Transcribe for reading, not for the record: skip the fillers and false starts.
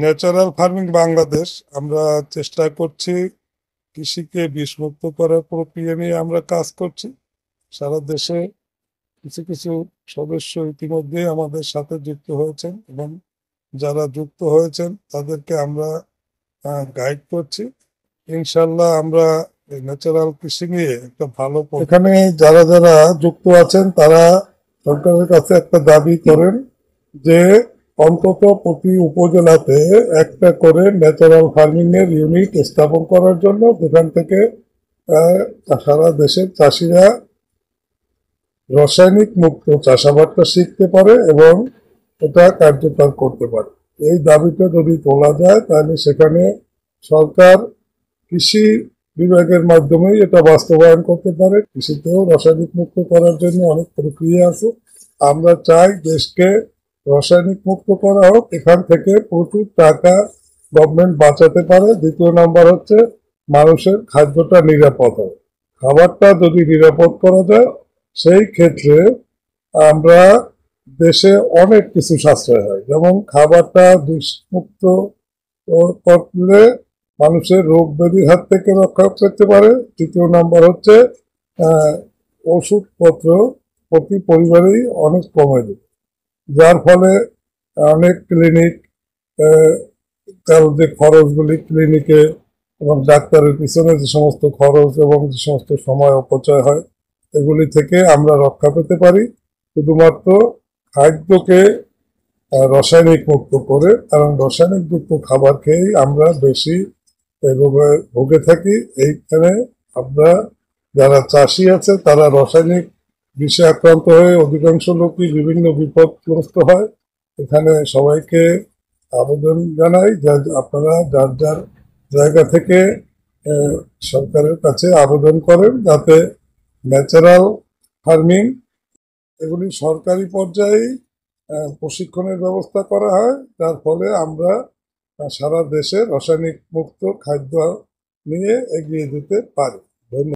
Natural farming Bangladesh আমরা চেষ্টা করছি কৃষিকে বিষমুক্ত করার প্রক্রিয়া নিয়ে আমরা কাজ করছি। সারা দেশে কিছু কিছু সদস্য ইতিমধ্যে আমাদের সাথে যুক্ত হয়েছেন এবং যারা যুক্ত হয়েছেন তাদেরকে আমরা গাইড করছি। ইনশাল্লাহ আমরা ন্যাচারাল কৃষি নিয়ে একটা ভালো এখানে যারা যারা যুক্ত আছেন তারা সরকারের কাছে একটা দাবি করেন যে অন্তত প্রতি উপজেলাতে একটা করে ন্যাচারাল ফার্মিং এর ইউনিট স্থাপন করার জন্য, যেখান থেকে সারা দেশের চাষিরা রাসায়নিক মুক্ত চাষাবাদটা শিখতে পারে এবং এটা কার্যকর করতে পারে। এই দাবিটা যদি তোলা যায় তাহলে সেখানে সরকার কৃষি বিভাগের মাধ্যমেই এটা বাস্তবায়ন করতে পারে। কৃষিতেও রাসায়নিক মুক্ত করার জন্য অনেক প্রক্রিয়া আছে। আমরা চাই দেশকে রাসায়নিক মুক্ত করা হোক, এখান থেকে প্রচুর টাকা গভর্নমেন্ট বাঁচাতে পারে। দ্বিতীয় নাম্বার হচ্ছে মানুষের খাদ্যটা নিরাপদ হবে। খাবারটা যদি নিরাপদ করা যায় সেই ক্ষেত্রে আমরা দেশে অনেক কিছু সাশ্রয় হয়। যেমন খাবারটা বিষমুক্ত করলে মানুষের রোগ ব্যাধির হাত থেকে রক্ষা করতে পারে। তৃতীয় নাম্বার হচ্ছে ওষুধপত্র প্রতি পরিবারেই অনেক কমে যায়, যার ফলে অনেক ক্লিনিক, তার যে খরচগুলি ক্লিনিকে এবং ডাক্তারের পিছনে যে সমস্ত খরচ এবং যে সমস্ত সময় অপচয় হয় এগুলি থেকে আমরা রক্ষা পেতে পারি শুধুমাত্র খাদ্যকে রাসায়নিক মুক্ত করে। কারণ রাসায়নিক যুক্ত খাবার খেয়েই আমরা বেশি রোগে ভুগে থাকি। এইখানে আমরা যারা চাষি আছে তারা রাসায়নিক বিষে আক্রান্ত হয়ে অধিকাংশ লোকই বিভিন্ন বিপদগ্রস্ত হয়। এখানে সবাইকে আবেদন জানাই যে আপনারা যার যার জায়গা থেকে সরকারের কাছে আবেদন করেন যাতে ন্যাচারাল ফার্মিং এগুলি সরকারি পর্যায়ে প্রশিক্ষণের ব্যবস্থা করা হয়, যার ফলে আমরা সারা দেশে রাসায়নিক মুক্ত খাদ্য নিয়ে এগিয়ে যেতে পারি। ধন্যবাদ।